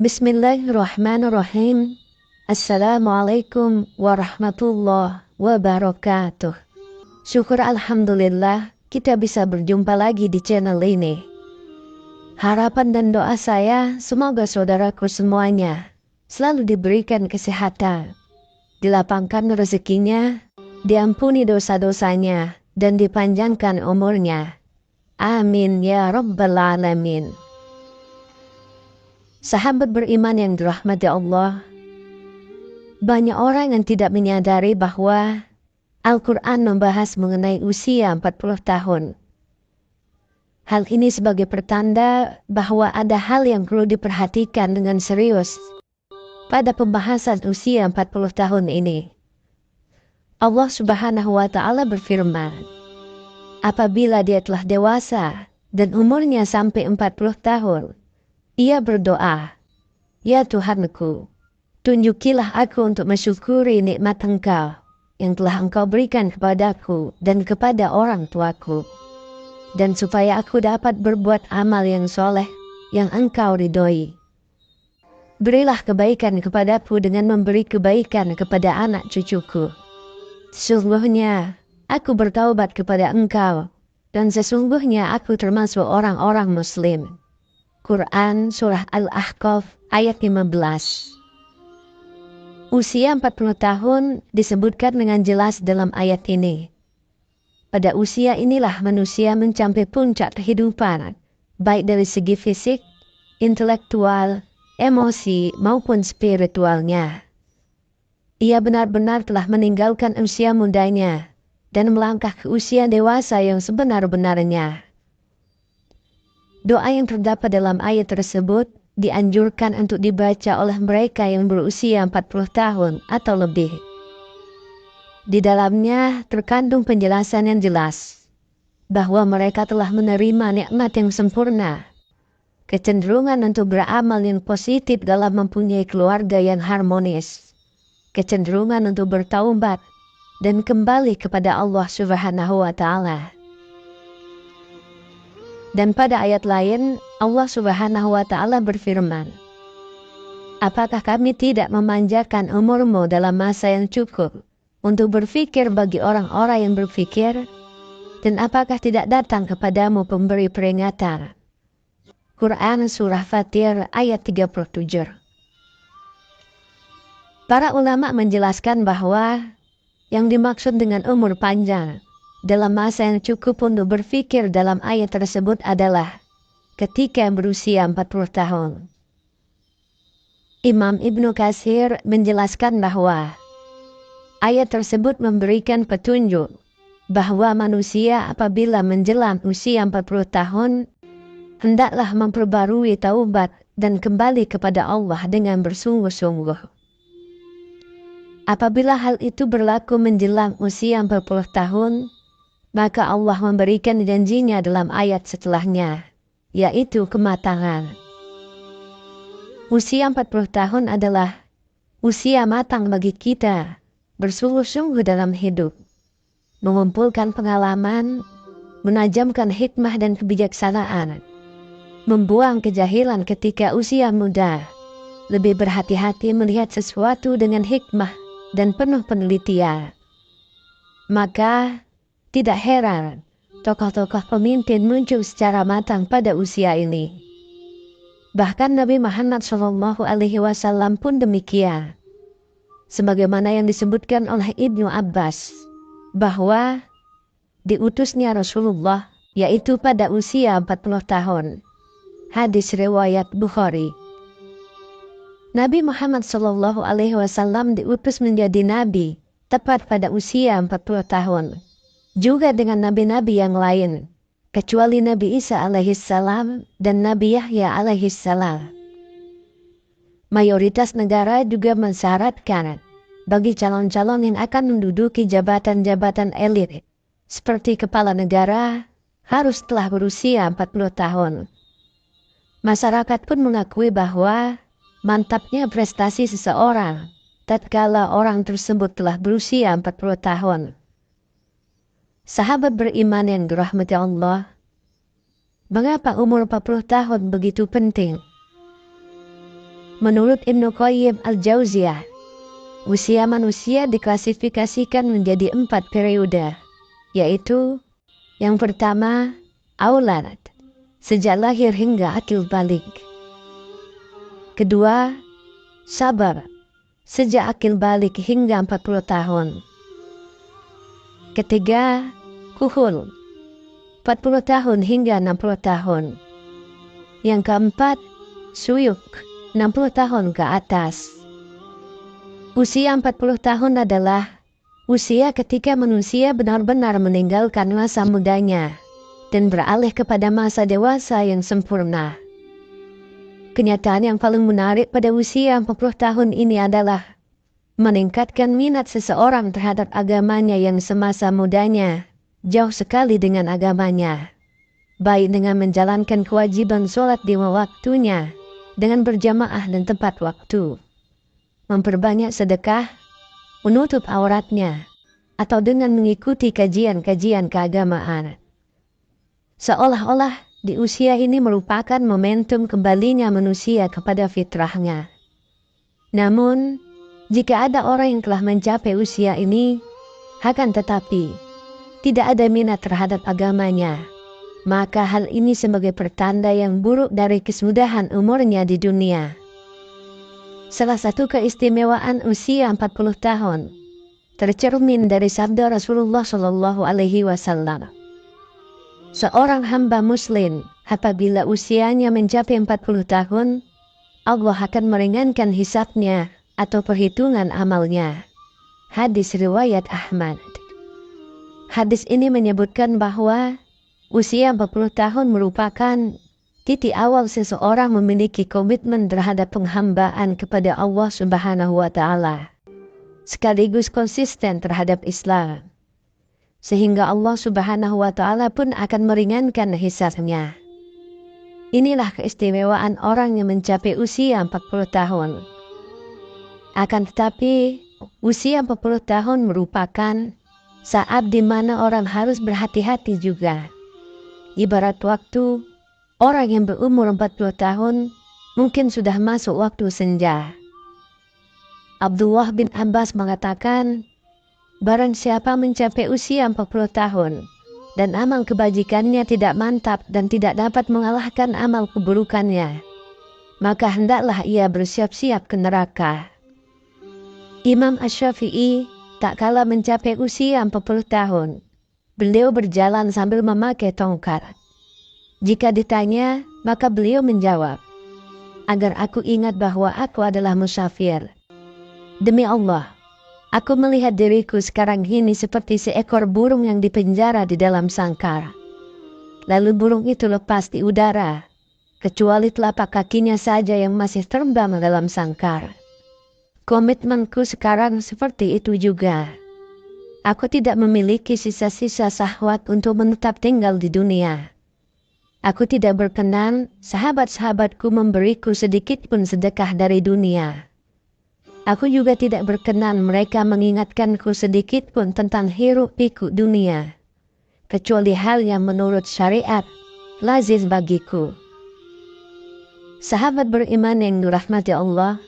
Bismillahirrahmanirrahim. Assalamualaikum warahmatullahi wabarakatuh. Syukur alhamdulillah kita bisa berjumpa lagi di channel ini. Harapan dan doa saya semoga saudaraku semuanya selalu diberikan kesehatan, dilapangkan rezekinya, diampuni dosa-dosanya, dan dipanjangkan umurnya. Amin ya rabbal alamin. Sahabat beriman yang dirahmati Allah, banyak orang yang tidak menyadari bahwa Al-Quran membahas mengenai usia 40 tahun. Hal ini sebagai pertanda bahwa ada hal yang perlu diperhatikan dengan serius pada pembahasan usia 40 tahun ini. Allah Subhanahu wa Ta'ala berfirman, apabila dia telah dewasa dan umurnya sampai 40 tahun, ia berdoa, ya Tuhanku, tunjukilah aku untuk mensyukuri nikmat Engkau yang telah Engkau berikan kepadaku dan kepada orang tuaku, dan supaya aku dapat berbuat amal yang soleh yang Engkau ridhoi. Berilah kebaikan kepadaku dengan memberi kebaikan kepada anak cucuku. Sesungguhnya aku bertaubat kepada Engkau, dan sesungguhnya aku termasuk orang-orang Muslim. Quran Surah Al-Ahqaf ayat 15. Usia 40 tahun disebutkan dengan jelas dalam ayat ini. Pada usia inilah manusia mencapai puncak kehidupan, baik dari segi fisik, intelektual, emosi maupun spiritualnya. Ia benar-benar telah meninggalkan usia mudanya dan melangkah ke usia dewasa yang sebenar-benarnya. Doa yang terdapat dalam ayat tersebut dianjurkan untuk dibaca oleh mereka yang berusia 40 tahun atau lebih. Di dalamnya terkandung penjelasan yang jelas bahwa mereka telah menerima nikmat yang sempurna, kecenderungan untuk beramal yang positif dalam mempunyai keluarga yang harmonis, kecenderungan untuk bertaubat dan kembali kepada Allah Subhanahu wa Ta'ala. Dan pada ayat lain, Allah Subhanahu wa Ta'ala berfirman, apakah kami tidak memanjakan umurmu dalam masa yang cukup untuk berfikir bagi orang-orang yang berfikir? Dan apakah tidak datang kepadamu pemberi peringatan? Quran Surah Fatir ayat 37. Para ulama menjelaskan bahwa yang dimaksud dengan umur panjang dalam masa yang cukup untuk berfikir dalam ayat tersebut adalah ketika berusia 40 tahun. Imam Ibnu Katsir menjelaskan bahwa ayat tersebut memberikan petunjuk bahwa manusia apabila menjelang usia 40 tahun hendaklah memperbarui taubat dan kembali kepada Allah dengan bersungguh-sungguh. Apabila hal itu berlaku menjelang usia 40 tahun, maka Allah memberikan janjinya dalam ayat setelahnya, yaitu kematangan. Usia 40 tahun adalah usia matang bagi kita bersungguh-sungguh dalam hidup, mengumpulkan pengalaman, menajamkan hikmah dan kebijaksanaan, membuang kejahilan ketika usia muda, lebih berhati-hati melihat sesuatu dengan hikmah dan penuh penelitian. Maka tidak heran tokoh-tokoh pemimpin muncul secara matang pada usia ini. Bahkan Nabi Muhammad SAW pun demikian. Sebagaimana yang disebutkan oleh Ibnu Abbas, bahwa diutusnya Rasulullah yaitu pada usia 40 tahun. Hadis riwayat Bukhari. Nabi Muhammad SAW diutus menjadi nabi tepat pada usia 40 tahun. Juga dengan nabi-nabi yang lain, kecuali Nabi Isa alaihissalam dan Nabi Yahya alaihissalam. Mayoritas negara juga mensyaratkan bagi calon-calon yang akan menduduki jabatan-jabatan elit, seperti kepala negara, harus telah berusia 40 tahun. Masyarakat pun mengakui bahwa mantapnya prestasi seseorang tatkala orang tersebut telah berusia 40 tahun. Sahabat beriman yang dirahmati Allah, mengapa umur 40 tahun begitu penting? Menurut Ibnu Qayyim al-Jauziyah, usia manusia diklasifikasikan menjadi 4 periode, yaitu yang pertama, aulad, sejak lahir hingga akil balik. Kedua, sabar, sejak akil balik hingga 40 tahun. Ketiga, kuhul, 40 tahun hingga 60 tahun. Yang keempat, suyuk, 60 tahun ke atas. Usia 40 tahun adalah usia ketika manusia benar-benar meninggalkan masa mudanya dan beralih kepada masa dewasa yang sempurna. Kenyataan yang paling menarik pada usia 40 tahun ini adalah meningkatkan minat seseorang terhadap agamanya yang semasa mudanya jauh sekali dengan agamanya, baik dengan menjalankan kewajiban sholat di waktunya, dengan berjamaah dan tepat waktu, memperbanyak sedekah, menutup auratnya, atau dengan mengikuti kajian-kajian keagamaan. Seolah-olah di usia ini merupakan momentum kembalinya manusia kepada fitrahnya. Namun, jika ada orang yang telah mencapai usia ini, akan tetapi tidak ada minat terhadap agamanya, maka hal ini sebagai pertanda yang buruk dari kesudahan umurnya di dunia. Salah satu keistimewaan usia 40 tahun tercermin dari sabda Rasulullah SAW. Seorang hamba muslim apabila usianya mencapai 40 tahun, Allah akan meringankan hisabnya atau perhitungan amalnya. Hadis riwayat Ahmad. Hadis ini menyebutkan bahwa usia 40 tahun merupakan titik awal seseorang memiliki komitmen terhadap penghambaan kepada Allah Subhanahu wa Ta'ala, sekaligus konsisten terhadap Islam, sehingga Allah Subhanahu wa Ta'ala pun akan meringankan hisabnya. Inilah keistimewaan orang yang mencapai usia 40 tahun. Akan tetapi, usia 40 tahun merupakan saat di mana orang harus berhati-hati juga. Ibarat waktu, orang yang berumur 40 tahun mungkin sudah masuk waktu senja. Abdullah bin Abbas mengatakan, barang siapa mencapai usia 40 tahun dan amal kebajikannya tidak mantap dan tidak dapat mengalahkan amal keburukannya, maka hendaklah ia bersiap-siap ke neraka. Imam Asy-Syafi'i tak kala mencapai usia 40 tahun, beliau berjalan sambil memakai tongkat. Jika ditanya, maka beliau menjawab, agar aku ingat bahwa aku adalah musafir. Demi Allah, aku melihat diriku sekarang ini seperti seekor burung yang dipenjara di dalam sangkar. Lalu burung itu lepas di udara, kecuali telapak kakinya saja yang masih terbang dalam sangkar. Komitmenku sekarang seperti itu juga. Aku tidak memiliki sisa-sisa syahwat untuk menetap tinggal di dunia. Aku tidak berkenan sahabat-sahabatku memberiku sedikit pun sedekah dari dunia. Aku juga tidak berkenan mereka mengingatkanku sedikit pun tentang hiruk pikuk dunia, kecuali hal yang menurut syariat lazim bagiku. Sahabat beriman yang dirahmati Allah,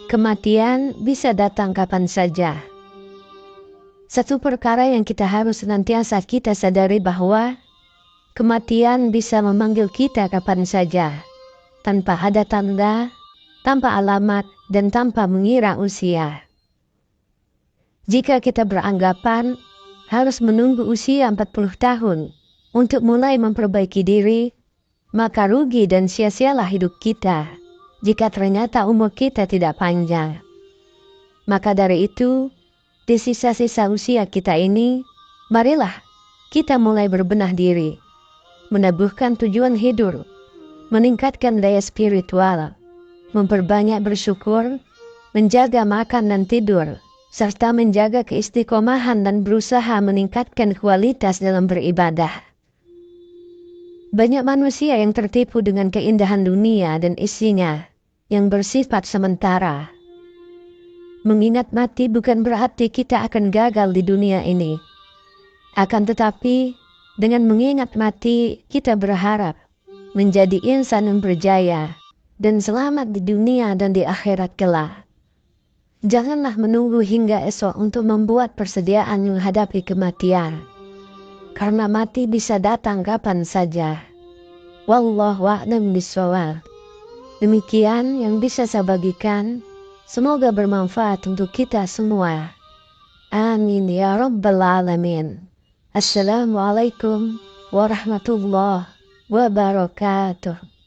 kematian bisa datang kapan saja. Satu perkara yang kita harus senantiasa kita sadari bahwa kematian bisa memanggil kita kapan saja, tanpa ada tanda, tanpa alamat, dan tanpa mengira usia. Jika kita beranggapan harus menunggu usia 40 tahun untuk mulai memperbaiki diri, maka rugi dan sia-sialah hidup kita jika ternyata umur kita tidak panjang. Maka dari itu, di sisa-sisa usia kita ini, marilah kita mulai berbenah diri, menabuhkan tujuan hidup, meningkatkan daya spiritual, memperbanyak bersyukur, menjaga makan dan tidur, serta menjaga keistiqomahan dan berusaha meningkatkan kualitas dalam beribadah. Banyak manusia yang tertipu dengan keindahan dunia dan isinya yang bersifat sementara. Mengingat mati bukan berarti kita akan gagal di dunia ini. Akan tetapi, dengan mengingat mati, kita berharap menjadi insan yang berjaya, dan selamat di dunia dan di akhirat kelak. Janganlah menunggu hingga esok untuk membuat persediaan menghadapi kematian, karena mati bisa datang kapan saja. Wallahu a'lam bishawab. Demikian yang bisa saya bagikan. Semoga bermanfaat untuk kita semua. Amin ya rabbal alamin. Assalamualaikum warahmatullahi wabarakatuh.